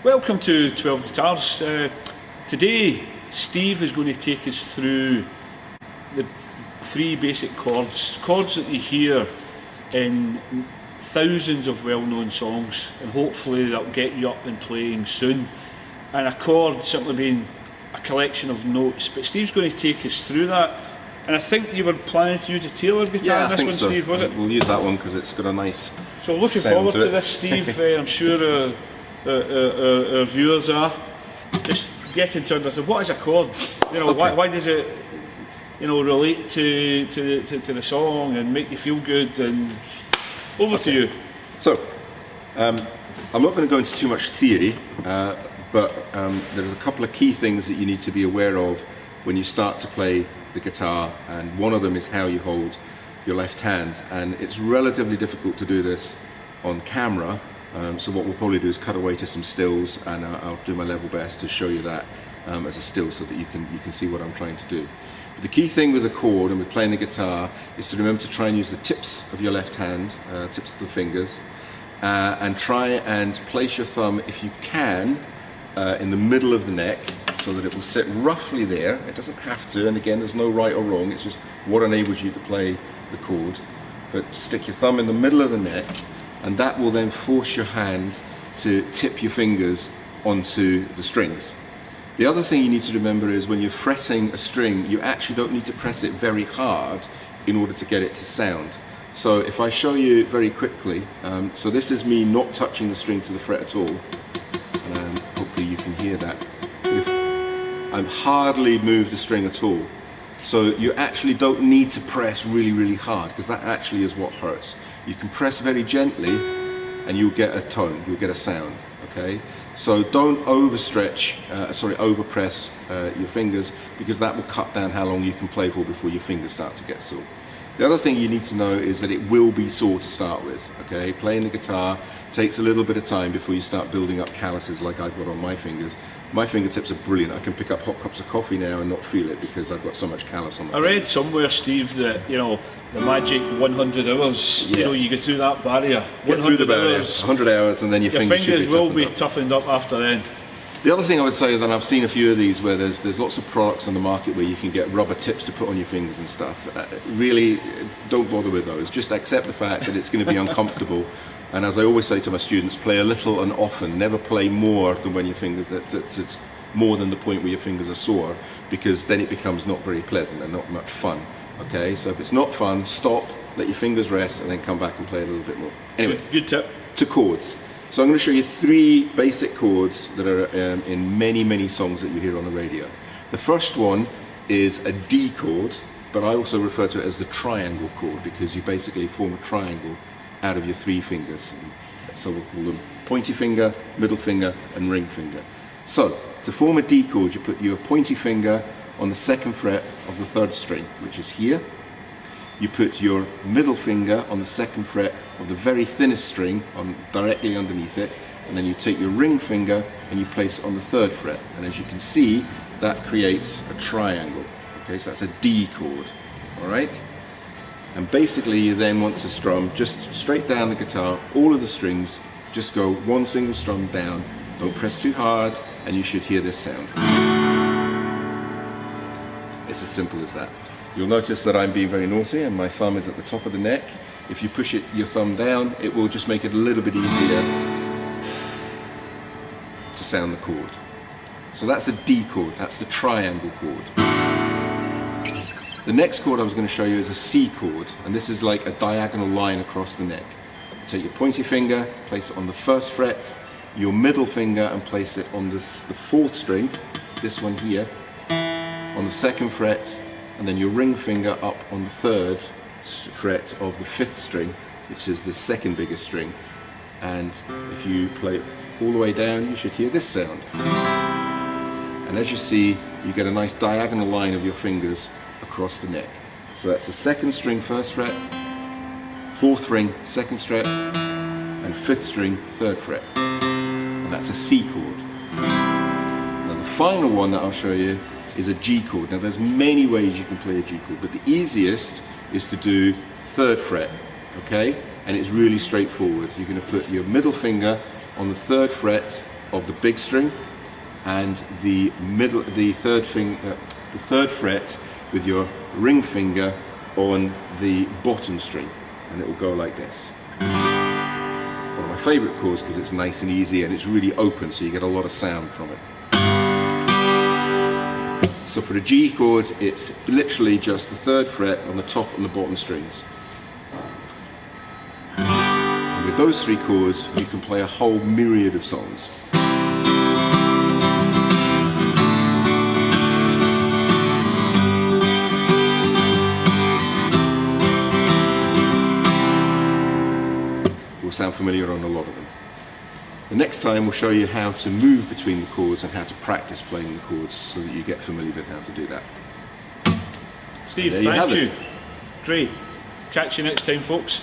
welcome to 12 Guitars. Today Steve is going to take us through the 3 basic chords that you hear in thousands of well-known songs, and hopefully that'll get you up and playing soon. And a chord simply being a collection of notes, but Steve's going to take us through that. And I think you were planning to use a Taylor guitar in this one, so. Steve, was it? We'll use that one because it's got a nice So looking forward to this, Steve. I'm sure our viewers are. Just get into understanding what is a chord. You know, Okay. why does it, relate to the song and make you feel good? And over to you. So, I'm not going to go into too much theory, but there's a couple of key things that you need to be aware of when you start to play the guitar, and one of them is how you hold your left hand, and it's relatively difficult to do this on camera, so what we'll probably do is cut away to some stills, and I'll do my level best to show you that as a still so that you can see what I'm trying to do. But the key thing with the chord and with playing the guitar is to remember to try and use the tips of your left hand, tips of the fingers, and try and place your thumb, if you can, in the middle of the neck, so that it will sit roughly there. It doesn't have to, and again, there's no right or wrong, it's just what enables you to play the chord. But stick your thumb in the middle of the neck, and that will then force your hand to tip your fingers onto the strings. The other thing you need to remember is when you're fretting a string, you actually don't need to press it very hard in order to get it to sound. So if I show you very quickly, so this is me not touching the string to the fret at all, and hopefully you can hear that. I've hardly moved the string at all. So you actually don't need to press really, really hard, because that actually is what hurts. You can press very gently and you'll get a tone, you'll get a sound, okay? So don't overpress your fingers, because that will cut down how long you can play for before your fingers start to get sore. The other thing you need to know is that it will be sore to start with, okay? Playing the guitar takes a little bit of time before you start building up calluses like I've got on my fingers. My fingertips are brilliant. I can pick up hot cups of coffee now and not feel it because I've got so much callus on my fingers. I read somewhere, Steve, that the magic 100 hours. Yeah. You get through that barrier. Get through the barrier, 100 hours, and then your fingers will be toughened up after then. The other thing I would say is that I've seen a few of these where there's lots of products on the market where you can get rubber tips to put on your fingers and stuff. Really, don't bother with those. Just accept the fact that it's going to be uncomfortable. And as I always say to my students, play a little and often. Never play more than when your fingers, more than the point where your fingers are sore, because then it becomes not very pleasant and not much fun. Okay, so if it's not fun, stop, let your fingers rest, and then come back and play a little bit more. Anyway, good tip. To chords. So I'm going to show you 3 basic chords that are in many, many songs that you hear on the radio. The first one is a D chord, but I also refer to it as the triangle chord, because you basically form a triangle out of your 3 fingers. So we'll call them pointy finger, middle finger, and ring finger. So to form a D chord, you put your pointy finger on the 2nd fret of the 3rd string, which is here. You put your middle finger on the 2nd fret of the very thinnest string, directly underneath it, and then you take your ring finger and you place it on the 3rd fret. And as you can see, that creates a triangle. Okay, so that's a D chord. All right. And basically you then want to strum just straight down the guitar, all of the strings, just go one single strum down, don't press too hard, and you should hear this sound. It's as simple as that. You'll notice that I'm being very naughty and my thumb is at the top of the neck. If you push your thumb down, it will just make it a little bit easier to sound the chord. So that's a D chord, that's the triangle chord. The next chord I was going to show you is a C chord, and this is like a diagonal line across the neck. Take your pointy finger, place it on the 1st fret, your middle finger and place it on the 4th string, this one here, on the 2nd fret, and then your ring finger up on the 3rd fret of the 5th string, which is the 2nd biggest string. And if you play it all the way down, you should hear this sound. And as you see, you get a nice diagonal line of your fingers across the neck. So that's the 2nd string 1st fret, 4th ring 2nd fret, and 5th string 3rd fret. And that's a C chord. Now the final one that I'll show you is a G chord. Now there's many ways you can play a G chord, but the easiest is to do 3rd fret, okay? And it's really straightforward. You're going to put your middle finger on the 3rd fret of the big string and the third fret with your ring finger on the bottom string, and it will go like this. One of my favourite chords because it's nice and easy and it's really open, so you get a lot of sound from it. So for the G chord, it's literally just the third fret on the top and the bottom strings. And with those three chords, you can play a whole myriad of songs. Will sound familiar on a lot of them. The next time we'll show you how to move between the chords and how to practice playing the chords so that you get familiar with how to do that. Steve, thank you. Great. Catch you next time, folks.